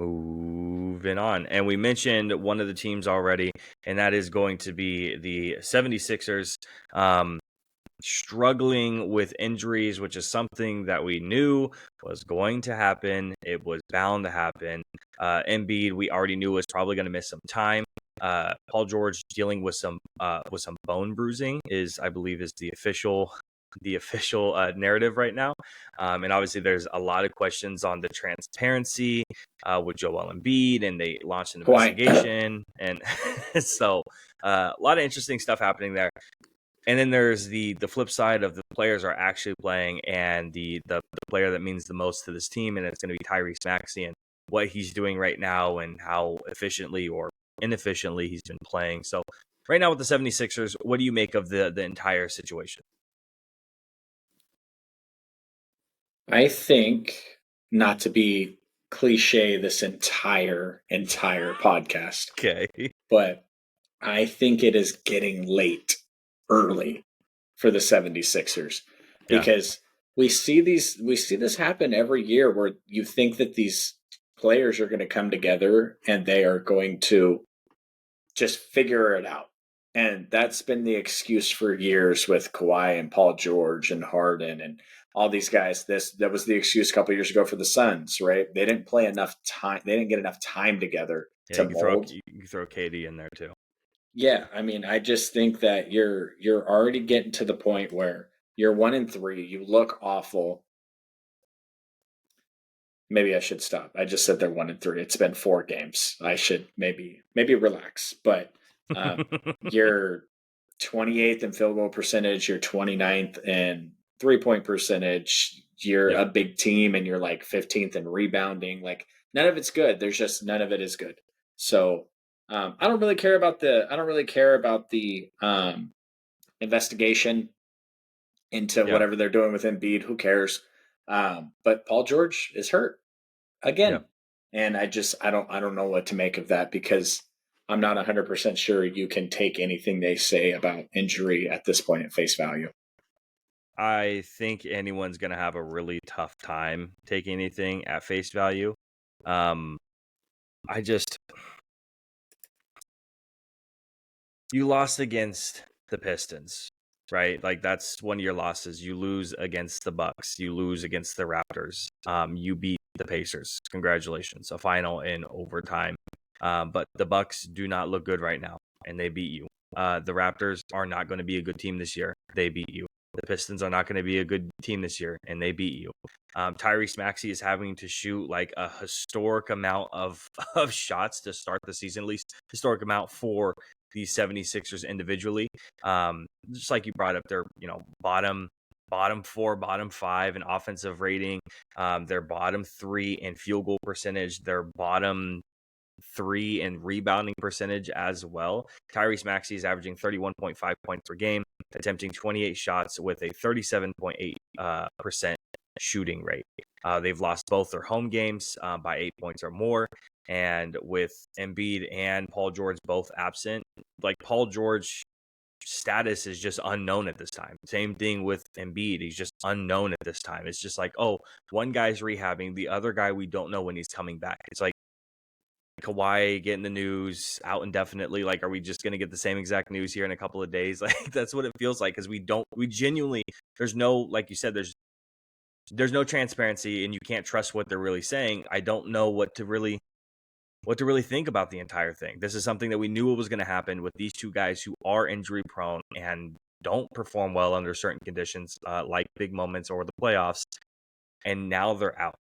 Moving on. And we mentioned one of the teams already, and that is going to be the 76ers. Struggling with injuries, which is something that we knew was going to happen. It was bound to happen. Embiid, we already knew was probably going to miss some time. Paul George dealing with some bone bruising I believe is the official narrative right now. And obviously there's a lot of questions on the transparency with Joel Embiid, and they launched an investigation. And so a lot of interesting stuff happening there. And then there's the flip side of the players are actually playing, and the player that means the most to this team, and it's going to be Tyrese Maxey and what he's doing right now and how efficiently or inefficiently he's been playing. So right now with the 76ers, what do you make of the entire situation? I think, not to be cliche this entire podcast, Okay. but I think it is getting late early for the 76ers Yeah. because we see this happen every year where you think that these players are going to come together and they are going to just figure it out. And that's been the excuse for years with Kawhi and Paul George and Harden and all these guys. That was the excuse a couple years ago for the Suns, right? They didn't play enough time. They didn't get enough time together to mold. You can throw KD in there too. Yeah, I mean, I just think that you're already getting to the point where you're 1-3. You look awful. Maybe I should stop. I just said they're 1-3. It's been 4 games. I should maybe relax. But you're 28th in field goal percentage. You're 29th in 3-point percentage. You're a big team, and you're like 15th in rebounding. Like none of it's good. There's just none of it is good. So I don't really care about the investigation into whatever they're doing with Embiid. Who cares? But Paul George is hurt again, and I don't know what to make of that because I'm not 100% sure you can take anything they say about injury at this point at face value. I think anyone's going to have a really tough time taking anything at face value. You lost against the Pistons, right? Like that's one of your losses. You lose against the Bucks. You lose against the Raptors. You beat the Pacers. Congratulations, a final in overtime. But the Bucks do not look good right now, and they beat you. The Raptors are not going to be a good team this year. They beat you. The Pistons are not going to be a good team this year, and they beat you. Tyrese Maxey is having to shoot like a historic amount of shots to start the season, at least historic amount for the 76ers individually. Just like you brought up, their bottom 4, bottom 5 in offensive rating. Their bottom 3 in field goal percentage. Their bottom 3 in rebounding percentage as well. Tyrese Maxey is averaging 31.5 points per game, attempting 28 shots with a 37.8% shooting rate. They've lost both their home games by 8 points or more. And with Embiid and Paul George both absent, like Paul George status is just unknown at this time. Same thing with Embiid. He's just unknown at this time. It's just like, oh, one guy's rehabbing, the other guy we don't know when he's coming back. It's like Kawhi getting the news out indefinitely. Like, are we just going to get the same exact news here in a couple of days? Like, that's what it feels like, because we genuinely, there's no, like you said, there's no transparency, and you can't trust what they're really saying. I don't know what to really think about the entire thing. This is something that we knew was going to happen with these two guys who are injury prone and don't perform well under certain conditions, like big moments or the playoffs. And now they're out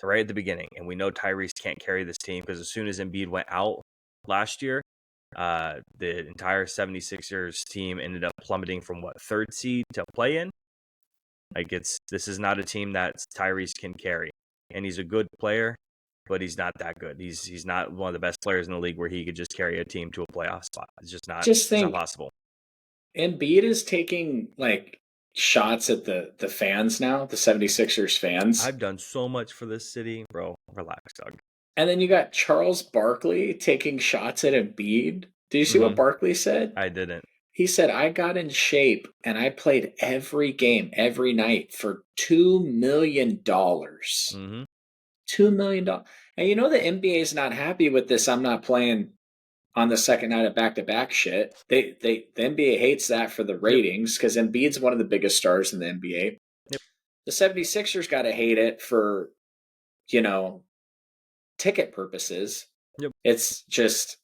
right at the beginning. And we know Tyrese can't carry this team, because as soon as Embiid went out last year, the entire 76ers team ended up plummeting from 3rd seed to play in. Like, this is not a team that Tyrese can carry. And he's a good player, but he's not that good. He's not one of the best players in the league where he could just carry a team to a playoff spot. It's just not possible. Embiid is taking like shots at the fans now, the 76ers fans. I've done so much for this city, bro. Relax, Doug. And then you got Charles Barkley taking shots at Embiid. Did you see what Barkley said? I didn't. He said, I got in shape and I played every game, every night for $2 million. $2 million. And you know the NBA is not happy with this. I'm not playing on the second night of back-to-back shit. The NBA hates that for the Yep. ratings because Embiid's one of the biggest stars in the NBA. Yep. The 76ers got to hate it for, you know, ticket purposes. Yep. It's just,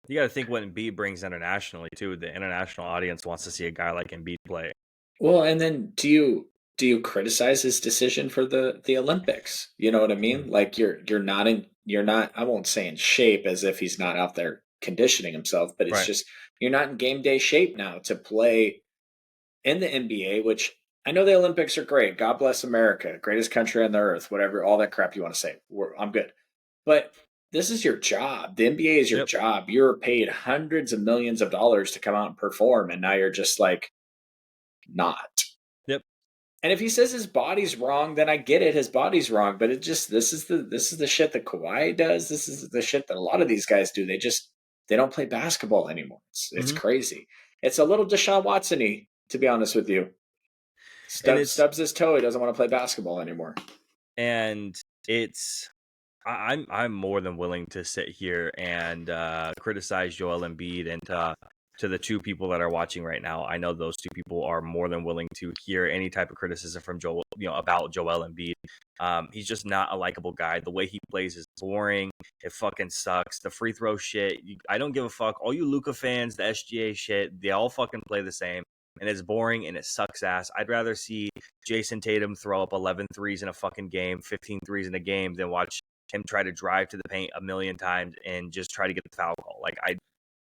You got to think what Embiid brings internationally too. The international audience wants to see a guy like Embiid play. well, and then do you criticize his decision for the Olympics? You know what I mean? Mm. Like you're not, I won't say in shape as if he's not out there conditioning himself, but it's Right. just you're not in game day shape now to play in the NBA, which I know the Olympics are great. God bless America, greatest country on the earth, whatever, all that crap you want to say. I'm good. But this is your job. The NBA is your Yep. job. You're paid hundreds of millions of dollars to come out and perform, and now you're just like not. Yep. And if he says his body's wrong, then I get it. His body's wrong, but it just this is the shit that Kawhi does. This is the shit that a lot of these guys do. They don't play basketball anymore. It's Hmm. crazy. It's a little Deshaun Watson-y, to be honest with you. And it's Stubs his toe. He doesn't want to play basketball anymore. and it's I'm more than willing to sit here and criticize Joel Embiid, and to the two people that are watching right now, I know those two people are more than willing to hear any type of criticism from Joel, about Joel Embiid. He's just not a likable guy. The way he plays is boring. It fucking sucks. The free throw shit, I don't give a fuck. All you Luka fans, the SGA shit, they all fucking play the same. And it's boring and it sucks ass. I'd rather see Jason Tatum throw up 11 threes in a fucking game, 15 threes in a game, than watch him try to drive to the paint a million times and just try to get the foul call.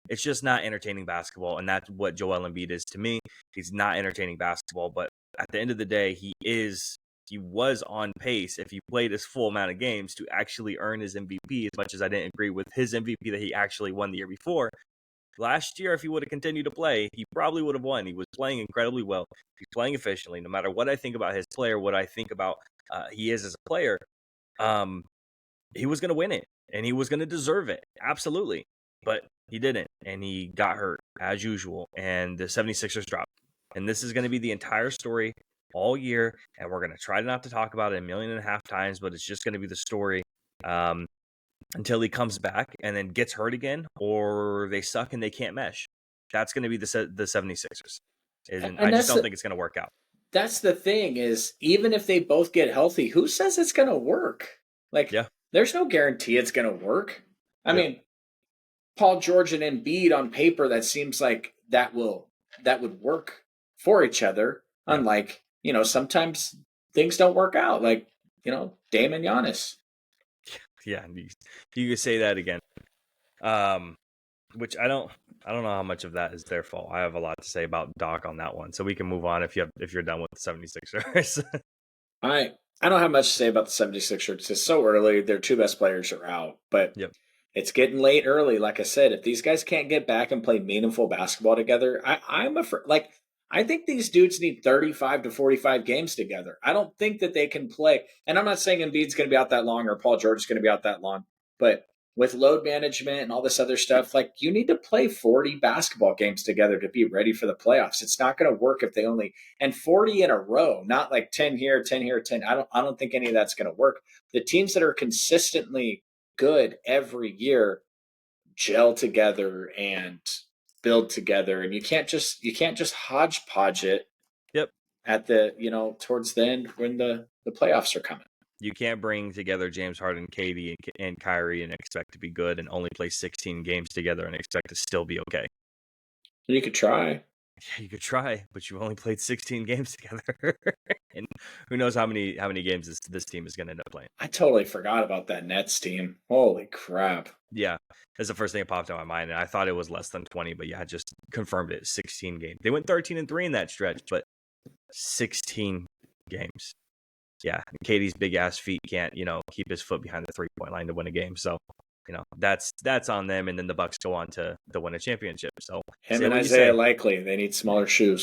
It's just not entertaining basketball, and that's what Joel Embiid is to me. He's not entertaining basketball, but at the end of the day, he was on pace, if he played his full amount of games, to actually earn his MVP. As much as I didn't agree with his MVP that he actually won the year before, last year, if he would have continued to play, he probably would have won. He was playing incredibly well. He's playing efficiently. No matter what I think about his player, what I think about he is as a player, he was going to win it, and he was going to deserve it. Absolutely. But he didn't, and he got hurt, as usual, and the 76ers dropped. And this is going to be the entire story all year, and we're going to try not to talk about it 1.5 million times, but it's just going to be the story until he comes back and then gets hurt again, or they suck and they can't mesh. That's going to be the 76ers. And I just don't think it's going to work out. That's the thing is, even if they both get healthy, who says it's going to work? Like, Yeah. There's no guarantee it's going to work. I mean, Paul George and Embiid on paper, that seems like that would work for each other. Yeah. Unlike, sometimes things don't work out. Like, Dame and Giannis. Yeah, you could say that again. Which I don't know how much of that is their fault. I have a lot to say about Doc on that one, so we can move on if you're done with the 76ers. I don't have much to say about the 76ers. It's so early. Their two best players are out, but Yep. It's getting late early. Like I said, if these guys can't get back and play meaningful basketball together, I'm afraid. Like, I think these dudes need 35 to 45 games together. I don't think that they can play. And I'm not saying Embiid's going to be out that long or Paul George is going to be out that long, but with load management and all this other stuff, like, you need to play 40 basketball games together to be ready for the playoffs. It's not going to work if they only and 40 in a row, not like 10 here, 10 here, 10. I don't think any of that's going to work. The teams that are consistently good every year gel together and build together, and you can't just hodgepodge it. Yep. At the towards the end when the playoffs are coming. You can't bring together James Harden, KD, and Kyrie and expect to be good, and only play 16 games together and expect to still be okay. You could try. Yeah, you could try, but you've only played 16 games together, and who knows how many games this team is going to end up playing. I totally forgot about that Nets team. Holy crap! Yeah, that's the first thing that popped in my mind, and I thought it was less than 20, but yeah, I just confirmed it. 16 games. They went 13-3 in that stretch, but 16 games. Yeah, Katie's big ass feet can't keep his foot behind the 3-point line to win a game. So that's on them, and then the Bucks go on to win a championship. So him and Isaiah Likely, they need smaller shoes.